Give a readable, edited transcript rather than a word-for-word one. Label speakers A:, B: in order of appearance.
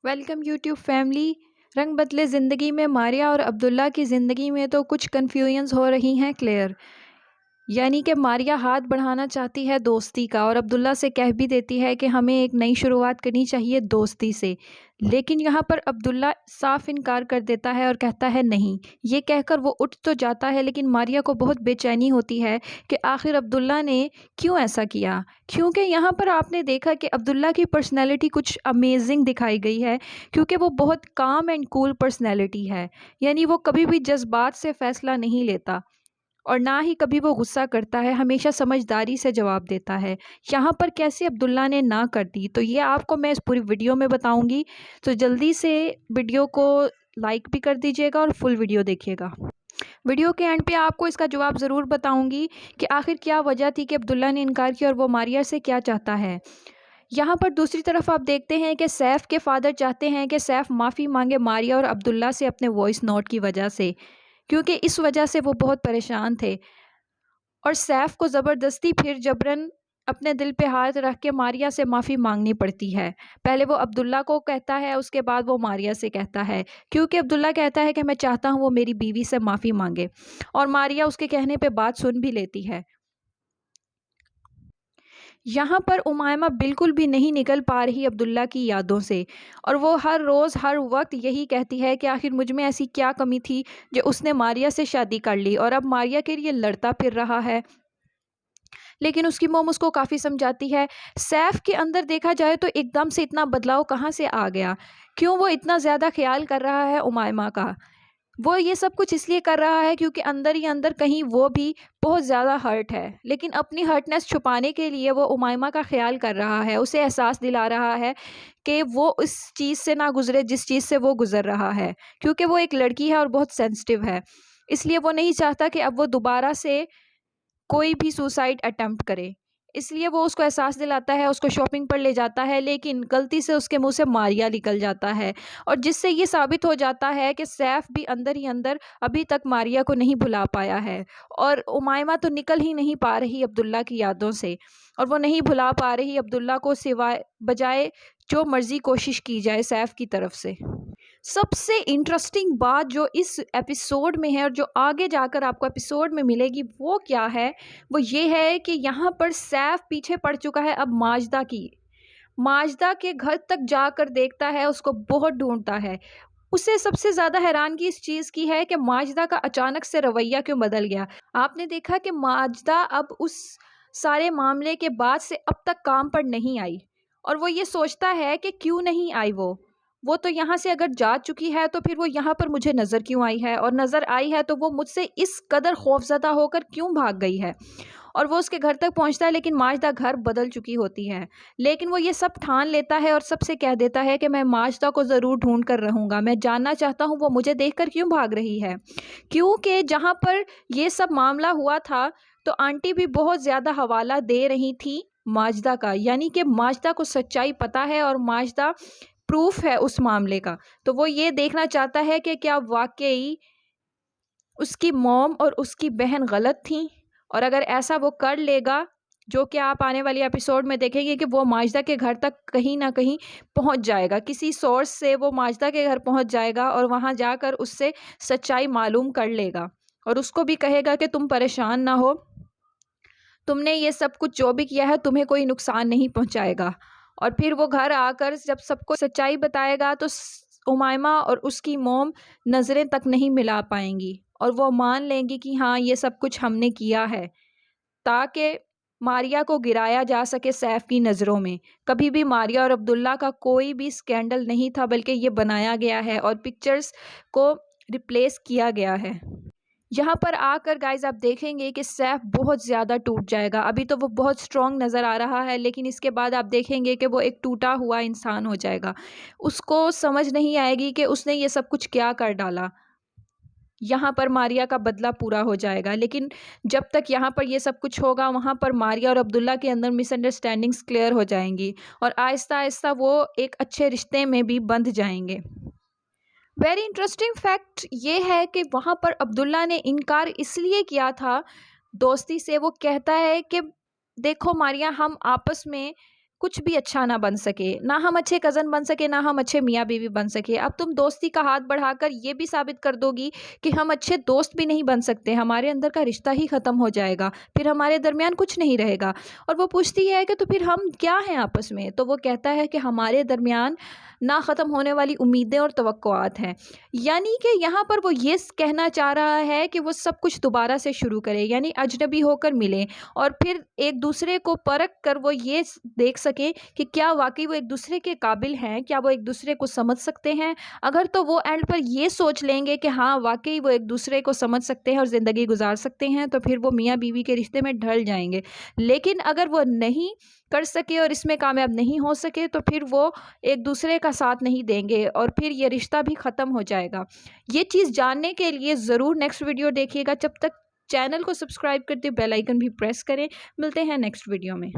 A: Welcome YouTube family. रंग बदले ज़िंदगी में मारिया और अब्दुल्ला की ज़िंदगी में तो कुछ कन्फ्यूजन्स हो रही हैं क्लियर। यानी कि मारिया हाथ बढ़ाना चाहती है दोस्ती का और अब्दुल्ला से कह भी देती है कि हमें एक नई शुरुआत करनी चाहिए दोस्ती से। लेकिन यहाँ पर अब्दुल्ला साफ इनकार कर देता है और कहता है नहीं। ये कहकर वो उठ तो जाता है, लेकिन मारिया को बहुत बेचैनी होती है कि आखिर अब्दुल्ला ने क्यों ऐसा किया। क्योंकि यहाँ पर आपने देखा कि अब्दुल्ला की पर्सनैलिटी कुछ अमेजिंग दिखाई गई है, क्योंकि वो बहुत काम एंड कूल पर्सनैलिटी है। यानी वो कभी भी जज्बात से फ़ैसला नहीं लेता और ना ही कभी वो गुस्सा करता है, हमेशा समझदारी से जवाब देता है। यहाँ पर कैसे अब्दुल्ला ने ना कर दी, तो ये आपको मैं इस पूरी वीडियो में बताऊंगी। तो जल्दी से वीडियो को लाइक भी कर दीजिएगा और फुल वीडियो देखिएगा। वीडियो के एंड पे आपको इसका जवाब ज़रूर बताऊंगी कि आखिर क्या वजह थी कि अब्दुल्ला ने इनकार किया और वो मारिया से क्या चाहता है। यहाँ पर दूसरी तरफ आप देखते हैं कि सैफ के फादर चाहते हैं कि सैफ माफ़ी मांगे मारिया और अब्दुल्ला से अपने वॉइस नोट की वजह से, क्योंकि इस वजह से वो बहुत परेशान थे। और सैफ को ज़बरदस्ती फिर जबरन अपने दिल पे हाथ रख के मारिया से माफ़ी मांगनी पड़ती है। पहले वो अब्दुल्ला को कहता है, उसके बाद वो मारिया से कहता है, क्योंकि अब्दुल्ला कहता है कि मैं चाहता हूँ वो मेरी बीवी से माफ़ी मांगे, और मारिया उसके कहने पे बात सुन भी लेती है। यहाँ पर उमायमा बिल्कुल भी नहीं निकल पा रही अब्दुल्ला की यादों से, और वो हर रोज़ हर वक्त यही कहती है कि आखिर मुझ में ऐसी क्या कमी थी जो उसने मारिया से शादी कर ली और अब मारिया के लिए लड़ता फिर रहा है। लेकिन उसकी मोम उसको काफ़ी समझाती है। सैफ के अंदर देखा जाए तो एकदम से इतना बदलाव कहाँ से आ गया, क्यों वो इतना ज़्यादा ख्याल कर रहा है उमायमा का। वो ये सब कुछ इसलिए कर रहा है क्योंकि अंदर ही अंदर कहीं वो भी बहुत ज़्यादा हर्ट है, लेकिन अपनी हर्टनेस छुपाने के लिए वो उमायमा का ख्याल कर रहा है, उसे एहसास दिला रहा है कि वो उस चीज़ से ना गुज़रे जिस चीज़ से वो गुज़र रहा है, क्योंकि वो एक लड़की है और बहुत सेंसिटिव है। इसलिए वो नहीं चाहता कि अब वो दोबारा से कोई भी सुसाइड अटेम्प्ट करे। इसलिए वो उसको एहसास दिलाता है, उसको शॉपिंग पर ले जाता है, लेकिन गलती से उसके मुंह से मारिया निकल जाता है, और जिससे ये साबित हो जाता है कि सैफ भी अंदर ही अंदर अभी तक मारिया को नहीं भुला पाया है। और उमायमा तो निकल ही नहीं पा रही अब्दुल्ला की यादों से, और वो नहीं भुला पा रही अब्दुल्ला को, सिवाय बजाय जो मर्जी कोशिश की जाए सैफ की तरफ से। सबसे इंटरेस्टिंग बात जो इस एपिसोड में है और जो आगे जाकर आपको एपिसोड में मिलेगी वो क्या है, वो ये है कि यहाँ पर सैफ पीछे पड़ चुका है अब माजदा की। माजदा के घर तक जाकर देखता है, उसको बहुत ढूंढता है। उसे सबसे ज़्यादा हैरानगी इस चीज़ की है कि माजदा का अचानक से रवैया क्यों बदल गया। आपने देखा कि माजदा अब उस सारे मामले के बाद से अब तक काम पर नहीं आई, और वो ये सोचता है कि क्यों नहीं आई वो तो यहाँ से अगर जा चुकी है तो फिर वो यहाँ पर मुझे नज़र क्यों आई है, और नज़र आई है तो वो मुझसे इस कदर खौफज़दा होकर क्यों भाग गई है। और वो उसके घर तक पहुँचता है, लेकिन माजदा घर बदल चुकी होती है। लेकिन वो ये सब ठान लेता है और सबसे कह देता है कि मैं माजदा को ज़रूर ढूंढ कर रहूँगा, मैं जानना चाहता हूँ वो मुझे देखकर क्यों भाग रही है। क्योंकि जहाँ पर ये सब मामला हुआ था तो आंटी भी बहुत ज़्यादा हवाला दे रही थी माजदा का, यानी कि माजदा को सच्चाई पता है और माजदा प्रूफ है उस मामले का। तो वो ये देखना चाहता है कि क्या वाकई उसकी मॉम और उसकी बहन गलत थी, और अगर ऐसा वो कर लेगा, जो कि आप आने वाली एपिसोड में देखेंगे कि वो माजदा के घर तक कहीं ना कहीं पहुंच जाएगा, किसी सोर्स से वो माजदा के घर पहुंच जाएगा और वहां जाकर उससे सच्चाई मालूम कर लेगा, और उसको भी कहेगा कि तुम परेशान ना हो, तुमने ये सब कुछ जो भी किया है तुम्हें कोई नुकसान नहीं पहुंचाएगा। और फिर वो घर आकर जब सबको सच्चाई बताएगा तो उमायमा और उसकी मोम नज़रें तक नहीं मिला पाएंगी, और वो मान लेंगी कि हाँ ये सब कुछ हमने किया है, ताकि मारिया को गिराया जा सके सैफ की नज़रों में। कभी भी मारिया और अब्दुल्ला का कोई भी स्कैंडल नहीं था, बल्कि ये बनाया गया है और पिक्चर्स को रिप्लेस किया गया है। यहाँ पर आकर गाइज आप देखेंगे कि सैफ बहुत ज़्यादा टूट जाएगा। अभी तो वो बहुत स्ट्रॉन्ग नज़र आ रहा है, लेकिन इसके बाद आप देखेंगे कि वो एक टूटा हुआ इंसान हो जाएगा। उसको समझ नहीं आएगी कि उसने ये सब कुछ क्या कर डाला। यहाँ पर मारिया का बदला पूरा हो जाएगा, लेकिन जब तक यहाँ पर ये सब कुछ होगा वहाँ पर मारिया और अब्दुल्ला के अंदर मिसअंडरस्टैंडिंग्स क्लियर हो जाएंगी, और आहिस्ता आहिस्ता वो एक अच्छे रिश्ते में भी बंध जाएंगे। वेरी इंटरेस्टिंग फैक्ट ये है कि वहाँ पर अब्दुल्ला ने इनकार इसलिए किया था दोस्ती से। वो कहता है कि देखो मारिया, हम आपस में कुछ भी अच्छा ना बन सके, ना हम अच्छे कज़न बन सके, ना हम अच्छे मियाँ बीवी बन सके। अब तुम दोस्ती का हाथ बढ़ाकर ये भी साबित कर दोगी कि हम अच्छे दोस्त भी नहीं बन सकते, हमारे अंदर का रिश्ता ही ख़त्म हो जाएगा, फिर हमारे दरमियान कुछ नहीं रहेगा। और वो पूछती है कि तो फिर हम क्या हैं आपस में? तो वो कहता है कि हमारे दरमियान ना ख़त्म होने वाली उम्मीदें और तवक्कुआत हैं। यानी कि यहाँ पर वो ये कहना चाह रहा है कि वो सब कुछ दोबारा से शुरू करे, यानी अजनबी होकर मिलें और फिर एक दूसरे को परख कर वो ये देख सकें कि क्या वाकई वो एक दूसरे के काबिल हैं, क्या वो एक दूसरे को समझ सकते हैं। अगर तो वो एंड पर ये सोच लेंगे कि हाँ वाकई वो एक दूसरे को समझ सकते हैं और ज़िंदगी गुजार सकते हैं, तो फिर वो मियाँ बीवी के रिश्ते में ढल जाएंगे। लेकिन अगर वो नहीं कर सके और इसमें कामयाब नहीं हो सके, तो फिर वो एक दूसरे का साथ नहीं देंगे और फिर ये रिश्ता भी ख़त्म हो जाएगा। ये चीज़ जानने के लिए ज़रूर नेक्स्ट वीडियो देखिएगा। जब तक चैनल को सब्सक्राइब करते बेल आइकन भी प्रेस करें। मिलते हैं नेक्स्ट वीडियो में।